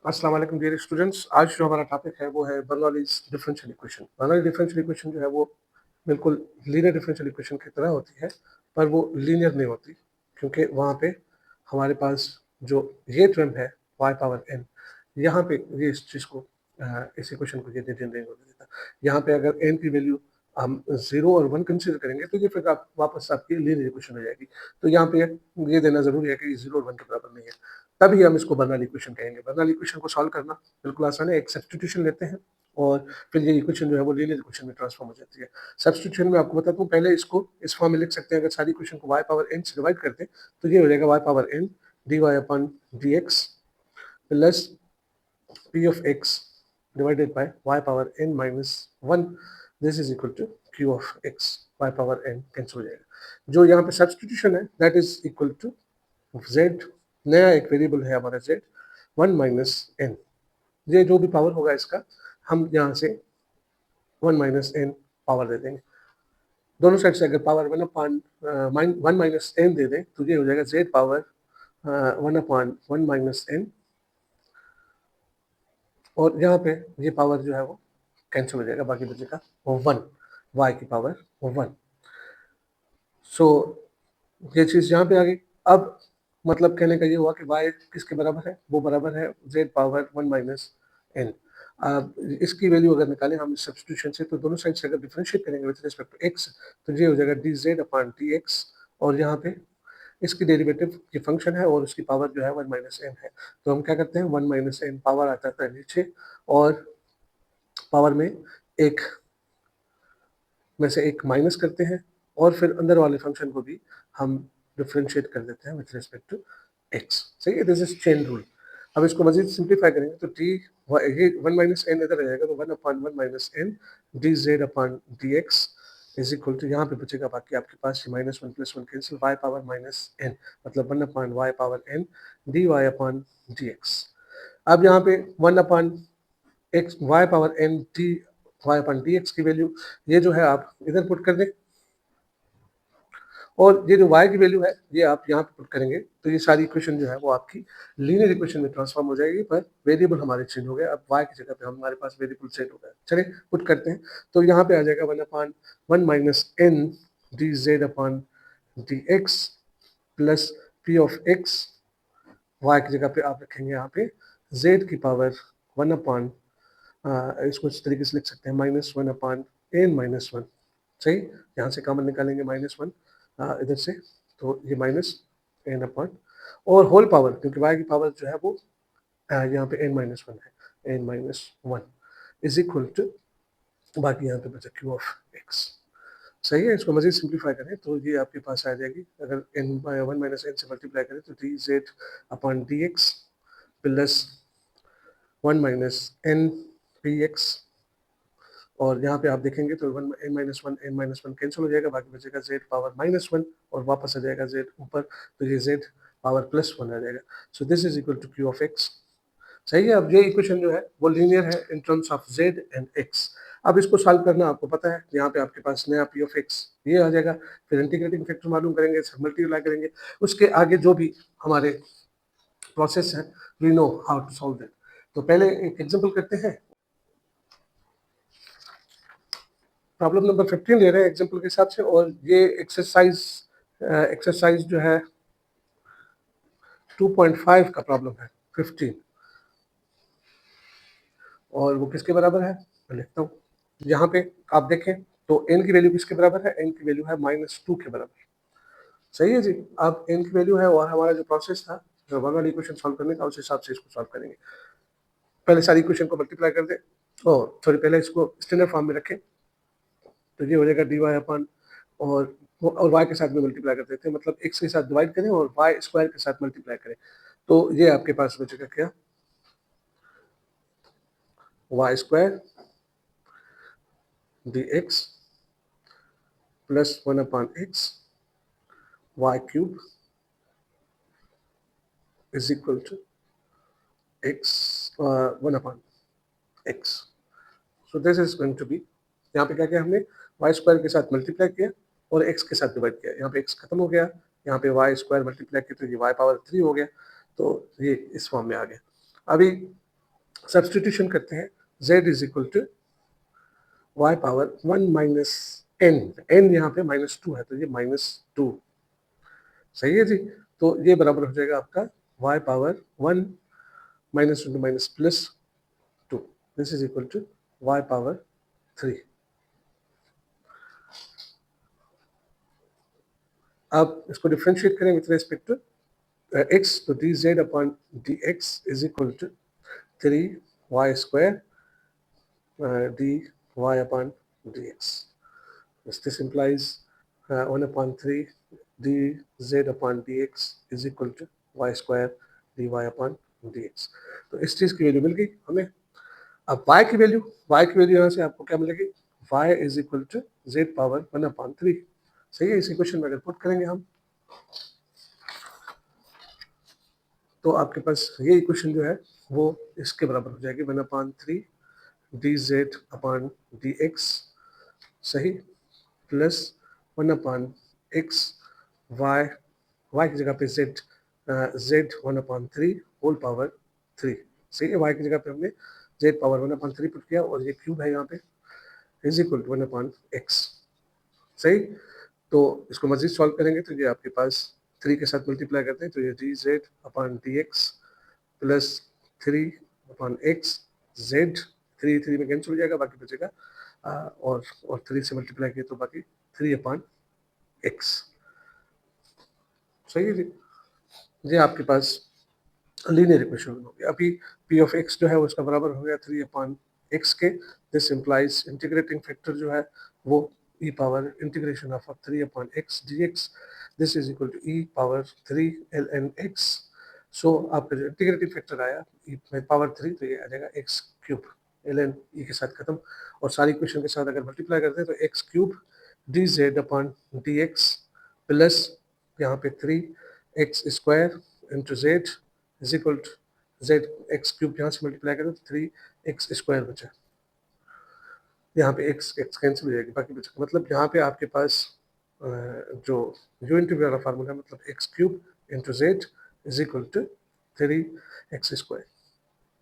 अस्सलाम वालेकुम dear students. आज जो हमारा टॉपिक है वो है Bernoulli's differential equation. Bernoulli differential equation जो है वो बिल्कुल लीनियर डिफरेंशियल इक्वेशन की तरह होती है, पर वो लीनियर नहीं होती, क्योंकि वहाँ पे हमारे पास जो ये टर्म है y पावर n, यहाँ पे ये इस चीज़ को इस इक्वेशन को ये नहीं होने देता। यहाँ पे अगर n की वैल्यू हम 0 और 1 कंसीडर करेंगे तो ये फिर आप वापस आपकी लीनियर इक्वेशन हो जाएगी। तो यहाँ पे ये देना ज़रूरी है कि 0 और 1 के बराबर नहीं है, तभी हम इसको बर्नौली इक्वेशन कहेंगे। बर्नौली इक्वेशन को सॉल्व करना बिल्कुल आसान है। एक सब्स्टिट्यूशन लेते हैं और फिर ये इक्वेशन जो है वो लीनियर इक्वेशन में ट्रांसफॉर्म हो जाती है। सब्स्टिट्यूशन में आपको बताता हूँ, पहले इसको इस फॉर्म में लिख सकते हैं। अगर सारी इक्वेशन को y पावर n से डिवाइड करते तो ये हो जाएगा y power n dy upon dx plus p of x divided by y power n minus 1, this is equal to q of x। y power n cancel हो जाएगा। जो यहाँ पे सब्स्टिट्यूशन है that is equal to z, नया एक variable है हमारा z, 1 माइनस n। ये जो भी पावर होगा इसका हम यहाँ से 1 माइनस n पावर दे देंगे। दोनों साइड से अगर पावर 1 माइनस n दे दें तो ये हो जाएगा z power 1 upon 1 minus n, और यहाँ पे ये पावर जो है वो कैंसिल हो जाएगा, बाकी बचेगा 1, y की पावर 1। सो ये चीज़ यहाँ पे आ गई। अब मतलब कहने का ये हुआ कि y किसके बराबर है, वो बराबर है z पावर 1 माइनस n। अब इसकी वैल्यू अगर निकालें हम इस सब्स्टिट्यूशन से, तो दोनों साइड से अगर डिफरेंशिएट करेंगे विद रिस्पेक्ट टू x तो ये हो जाएगा dz अपॉन dx, और यहाँ पे इसकी डेरिवेटिव की फंक्शन है और उसकी पावर जो है 1 माइनस n है। तो हम क्या करते हैं, 1 माइनस n पावर आता है नीचे, और पावर में एक में से एक माइनस करते हैं, और फिर अंदर वाले फंक्शन को भी हम डिफरेंशिएट कर देते हैं विथ रिस्पेक्ट टू x। सही है, दिस इज चेन रूल। अब इसको मजीद सिंप्लीफाई करेंगे तो टी ये 1 माइनस एन इधर आ जाएगा, तो 1 upon 1 minus n d z upon d x is equal to, यहाँ पे बचेगा बाकी आपके पास minus 1 plus 1 cancel, y power minus n मतलब 1 upon y power n d y upon d x. अब यहाँ पे 1 upon x y power n d y upon d x की वैल्यू ये जो है आप इधर पुट कर दें, और ये जो y की वैल्यू है ये आप यहाँ पे पुट करेंगे, तो ये सारी इक्वेशन जो है वो आपकी लीनियर इक्वेशन में ट्रांसफॉर्म हो जाएगी, पर वेरिएबल हमारे चेंज हो गए। अब y की जगह पे हमारे पास वेरिएबल सेट हो गया। चलिए पुट करते हैं, तो यहाँ पे आ जाएगा 1 upon 1 minus n d z upon d x plus p of x. y की जगह पे आप रखेंगे यहाँ पे z की पावर 1 अपॉन, इसको इस तरीके से लिख सकते हैं, माइनस 1 अपॉन एन माइनस 1। सही, यहाँ से कॉमन निकालेंगे माइनस 1 इधर से, तो ये माइनस एन अपॉन और होल पावर, क्योंकि y की पावर जो है वो यहाँ पे एन माइनस 1 है, n minus 1 is equal to, बाकी यहाँ पे बचा क्यू ऑफ एक्स। सही है, इसको मजीद सिंप्लीफाई करें तो ये आपके पास आ जाएगी, अगर एन 1 माइनस एन से मल्टीप्लाई करें तो d z upon d x plus 1 minus n p x, और यहाँ पे आप देखेंगे तो एन माइनस वन कैंसिल हो जाएगा, बाकी बचेगा जेड पावर माइनस 1 और वापस आ जाएगा जेड ऊपर, तो ये जेड पावर प्लस 1 आ जाएगा। So this is equal to q of x. सही है, अब ये इक्वेशन जो है वो लीनियर है in terms of Z and x. अब इसको सॉल्व करना आपको पता है, यहाँ पे आपके पास नया पी ऑफ एक्स ये आ जाएगा, फिर इंटीग्रेटिंग फैक्टर मालूम करेंगे, मल्टीप्लाई करेंगे, उसके आगे जो भी हमारे प्रोसेस है we know how to solve that. तो पहले एक एग्जांपल करते हैं, प्रॉब्लम नंबर 15 ले रहे हैं एग्जांपल के हिसाब से, और ये एक्सरसाइज जो है 2.5 का प्रॉब्लम है 15, और वो किसके बराबर है मैं लिखता हूँ। यहाँ पे आप देखें तो n की वैल्यू किसके बराबर है, n की वैल्यू है -2 के बराबर। सही है जी। अब n की वैल्यू है और हमारा जो प्रोसेस था जो वन वाली इक्वेशन सॉल्व करने का, उस हिसाब से इसको सॉल्व करेंगे। पहले सारी इक्वेशन को मल्टीप्लाई कर दे, सॉरी पहले इसको स्टैंडर्ड फॉर्म में रखें, तो ये हो जाएगा डी वाई अपन, और y के साथ में मल्टीप्लाई कर देते हैं, मतलब x के साथ डिवाइड करें और y स्क्वायर के साथ मल्टीप्लाई करें, तो ये आपके पास बचेगा क्या, y square d x plus 1 upon x y cube is equal to x 1 upon x। So this is going to be, यहाँ पे क्या किया हमने, y स्क्वायर के साथ मल्टीप्लाई किया और x के साथ डिवाइड किया, यहाँ पे x खत्म हो गया, यहाँ पे y स्क्वायर मल्टीप्लाई किया तो ये y पावर 3 हो गया, तो ये इस फॉर्म में आ गया। अभी सब्सटीट्यूशन करते हैं, z is equal to y power 1 minus n, n यहाँ पे -2 है तो ये -2, सही है जी। तो ये बराबर हो जाएगा आपका y power 1 minus into minus plus 2, this is equal to y power 3। अब इसको डिफरेंशिएट करें विथ रेस्पेक्ट टू x, तो dz upon dx is equal to 3y square dy upon dx. This implies 1 upon 3 dz upon dx is equal to y square dy upon dx। तो इस चीज़ की value मिल गई हमें। अब y की value यहाँ से आपको क्या मिलेगी, y is equal to z power 1 upon 3, सही है। इस इक्वेशन में अगर पुट करेंगे हम तो आपके पास ये इक्वेशन जो है वो इसके बराबर हो जाएगी 1 अपॉन 3 dz अपॉन dx, सही, प्लस 1 अपॉन x, y की जगह पे z 1 अपॉन 3 होल पावर 3, सही है। y की जगह पे हमने z पावर 1 अपॉन 3 पुट किया और ये क्यूब है यहाँ पे, is equal to 1 upon x, सही। तो इसको मजीद सॉल्व करेंगे तो ये आपके पास 3 के साथ मल्टीप्लाई करते हैं तो ये dz upon dx plus 3 upon x, z 3 में कैंसिल हो जाएगा, बाकी बचेगा और 3 से मल्टीप्लाई किए तो बाकी 3 अपॉन x, सही है जी। ये आपके पास लीनियर इक्वेशन हो गया। अभी p ऑफ x जो है उसका बराबर हो गया 3 अपॉन x के, दिस इम्प्लाइज इंटीग्रेटिंग फैक्टर जो है वो e power integration of 3 upon x dx, this is equal to e power 3 ln x। सो आपका जो इंटीग्रेटिंग फैक्टर आया e पावर 3 तो ये आ जाएगा x क्यूब, ln e के साथ खत्म, और सारी इक्वेशन के साथ अगर मल्टीप्लाई करते हैं तो x cube dz upon dx plus यहाँ पे 3x square into z is equal to z x cube, यहाँ से मल्टीप्लाई करें तो 3x स्क्वायर बचा, यहाँ पे x कैंसिल हो जाएगी, बाकी बचा, मतलब यहाँ पे आपके पास जो यू इंटू वाला फार्मूला है, मतलब x cube into z is equal to 3x square.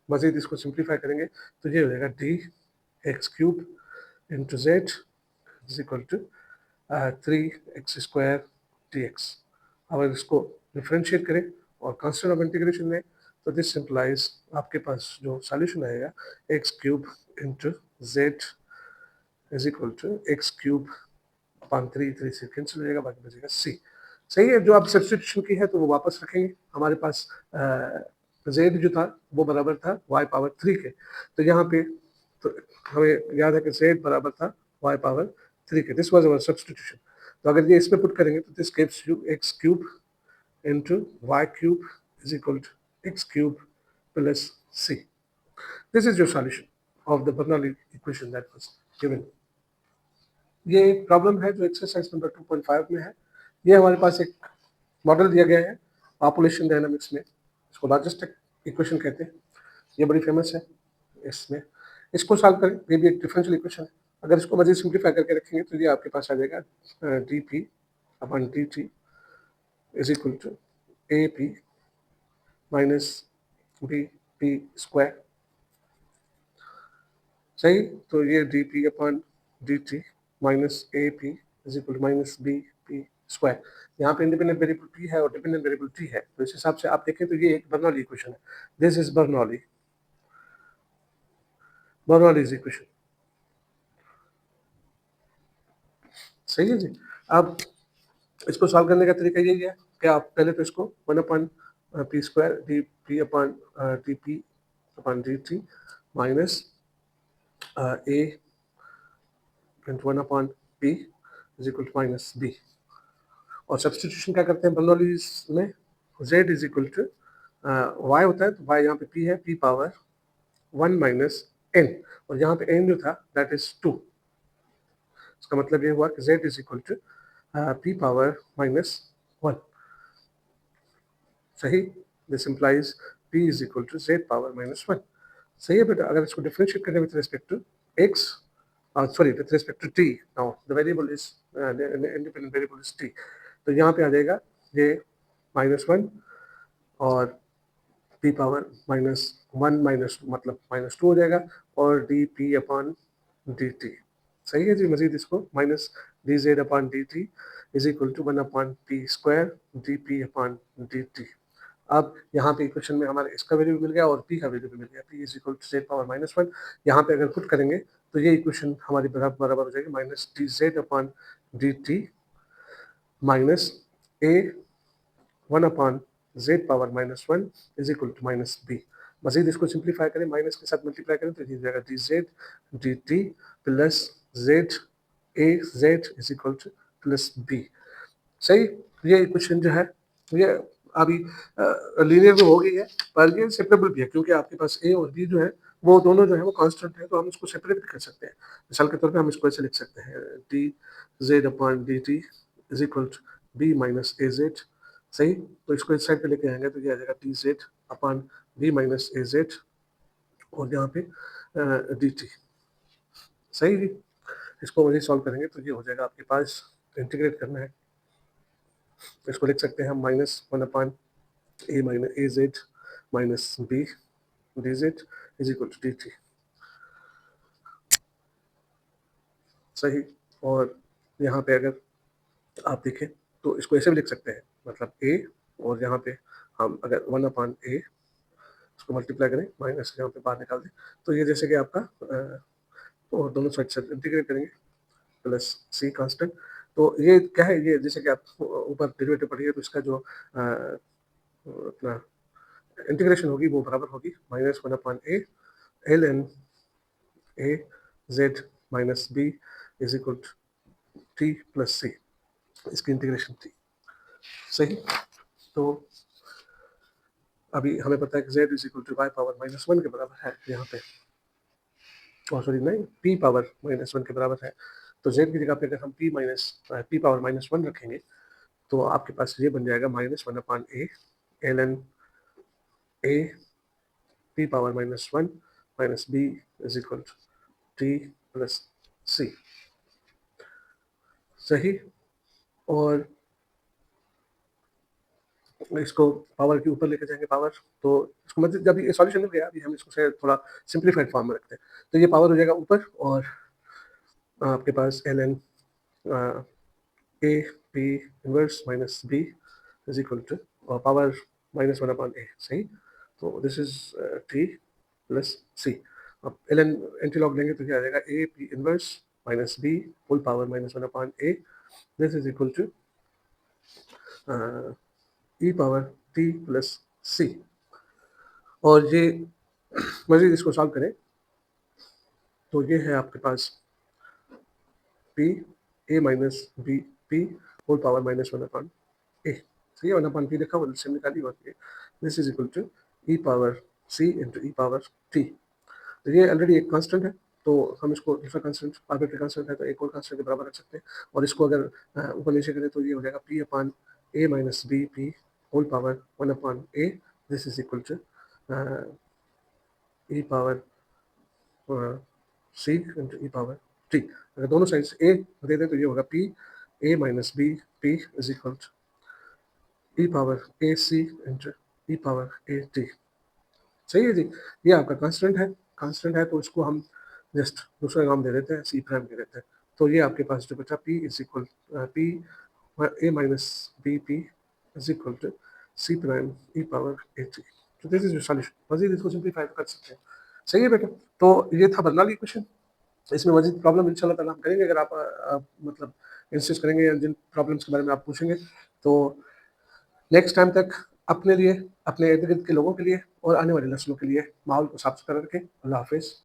मजीद इसको सिंप्लीफाई करेंगे तो ये हो जाएगा dx cube into z is equal to 3x square dx। अगर इसको डिफ्रेंशिएट करें और कांस्टेंट ऑफ इंटीग्रेशन में तो दिस सिंप्लाइज आपके पास जो सॉल्यूशन आएगा x cube into z is equal to x cube upon 3 से कैंसिल हो जाएगा, बाकी बचेगा c, सही है। जो आप सब्स्टिट्यूशन की है तो वो वापस रखेंगे, हमारे पास z जो था वो बराबर था y पावर 3 के, तो यहाँ पे तो हमें याद है कि z बराबर था y पावर 3 के, दिस वाज आवर सब्स्टिट्यूशन। तो अगर ये इसमें पुट करेंगे तो this gives you x cube into y cube is equal to x cube plus c. This is your solution of the Bernoulli equation that was given. ये एक problem है जो एक्सरसाइज नंबर 2.5 में है। ये हमारे पास एक मॉडल दिया गया है पॉपुलेशन डायनामिक्स में, इसको लॉजिस्टिक इक्वेशन कहते हैं, ये बड़ी फेमस है। इसमें इसको सॉल्व करें, ये भी एक डिफरेंशियल इक्वेशन है। अगर इसको मजीद सिंप्लीफाई करके रखेंगे तो ये आपके पास आ जाएगा d p upon d t is equal to a p minus b p square, सही। तो ये d p upon d t minus a p is equal to minus b p square. यहाँ पे इंडिपेंडेंट वेरिएबल पी है और dependent variable T है, तो इस हिसाब से आप देखें तो ये एक बर्नौली इक्वेशन है। दिस इज बर्नौलीज इक्वेशन, सही है जी। अब इसको सॉल्व करने का तरीका यही है कि आप पहले तो इसको 1 upon p square d p upon t p upon d t minus a into 1 upon p is equal to minus b, और सब्सटीट्यूशन क्या करते हैं बर्नौलीज में, z is equal to y होता है तो y यहाँ पे p है, p पावर 1 माइनस n, और यहाँ पे n जो था दैट इज 2, इसका मतलब ये हुआ कि z is equal to p power minus 1, सही। This implies p is equal to z power minus 1, सही है बेटा। अगर इसको डिफरेंशिएट करें with respect to x, sorry, with respect to t, now the variable is the independent variable is t, तो यहाँ पे आ जाएगा ये -1 और पी पावर -1 मतलब -2 हो जाएगा और d p upon d t. सही है जी। मजीद इसको minus d z upon d t is equal to 1 upon p square d p upon d t. अब यहाँ पे इक्वेशन में हमारे इसका वैल्यू भी मिल गया और p का वैल्यू भी मिल गया। p is equal to z power -1। यहाँ पे अगर पुट करेंगे तो ये इक्वेशन हमारी बराबर हो जाएगी minus d z upon d t minus a 1 upon z power -1 is equal to minus b. मजीद इसको सिंप्लीफाई करें, माइनस के साथ मल्टीप्लाई करें तो ये हो जाएगा d z d t plus z a z is equal to plus b. सही। ये इक्वेशन जो है ये अभी लीनियर तो हो गई है पर ये सेपरेबल भी है क्योंकि आपके पास ए और बी जो है वो दोनों जो है वो कांस्टेंट है, तो हम इसको सेपरेट भी कर सकते हैं। मिसाल के तौर पे हम इसको ऐसे लिख सकते हैं d z upon d t is equal to b minus a z. सही। तो इसको इस साइड पे लेके आएंगे तो ये आ जाएगा d z upon b minus a z और यहाँ पे डी टी। सही जी। इसको वही सॉल्व करेंगे तो ये हो जाएगा आपके पास, इंटीग्रेट करना है इसको लिख सकते हैं हम -1 upon a minus a z minus b d z is equal to d t. सही। और यहाँ पे अगर आप देखें तो इसको ऐसे भी लिख सकते हैं, मतलब ए और यहाँ पे हम अगर 1 अपॉन ए इसको मल्टीप्लाई करें माइनस यहाँ पे बाहर निकाल दें तो ये जैसे कि आपका और दोनों साइड से इंटीग्रेट करेंगे प्लस सी कांस्टेंट। तो ये क्या है, ये जैसे कि आप ऊपर डेरिवेटिव पढ़िए तो इसका जो अपना इंटीग्रेशन होगी वो बराबर होगी -1 upon a l n a z minus b is equal to t plus c. इसकी इंटीग्रेशन थी। सही। तो अभी हमें पता है कि z is equal to y power -1 के बराबर है यहाँ पे, और सॉरी नहीं, p पावर -1 के बराबर है। तो z की जगह पे अगर हम p पावर -1 रखेंगे तो आपके पास ये बन जाएगा -1 upon a l n a p power -1 minus b is equal to t plus c. सही। और इसको पावर के ऊपर लेके जाएंगे पावर, तो इसको मतलब जब ये सॉल्यूशन मिल गया अभी हम इसको से थोड़ा सिंप्लीफाइड फॉर्म में रखते हैं तो ये पावर हो जाएगा ऊपर और आपके पास l n a p inverse minus b is equal to और पावर -1 अपॉन ए। सही। तो this is t plus c. अब एल एन एंटी लॉग लेंगे तो क्या आ जाएगा a p inverse minus b whole power -1 upon a. This is equal to e power t plus c. और ये मजीद इसको सॉल्व करें तो ये है आपके पास p a minus b p whole power -1 upon a. सही है। 1 अपॉन पी लिखा हुआ से निकाली और this is equal to e power c into e power t. तो ये ऑलरेडी एक कांस्टेंट है तो हम इसको दूसरा कांस्टेंट आर्बिट्री कांस्टेंट है तो एक और कांस्टेंट के बराबर रख सकते हैं और इसको अगर ऊपर नीचे करें तो ये हो जाएगा p upon a minus b p whole power 1 upon a. This is equal to e power c into e power t. अगर दोनों साइड से ए दे दें तो ये होगा p a minus b p is equal to e power a c into e power a t. सही है जी। ये आपका कांस्टेंट है, कांस्टेंट है तो इसको हम जस्ट दूसरा नाम दे देते हैं, सी प्राइम दे देते हैं। तो ये आपके पास जो बचा p is equal p a minus b p is equal to c prime e power a t. तो दिस इज सॉल्यूशन। मजीद इसको सिंप्लीफाई कर सकते हैं। सही है बेटा। तो ये था बर्नौली क्वेश्चन। इसमें मजीद प्रॉब्लम इंशाल्लाह ताला हम करेंगे अगर आप मतलब इंसिस्ट करेंगे या जिन प्रॉब्लम्स के बारे में आप पूछेंगे तो नेक्स्ट टाइम तक अपने लिए, अपने इर्द गिर्द के लोगों के लिए और आने वाली नस्लों के लिए माहौल को साफ सुथरा रखें। अल्लाह हाफिज़।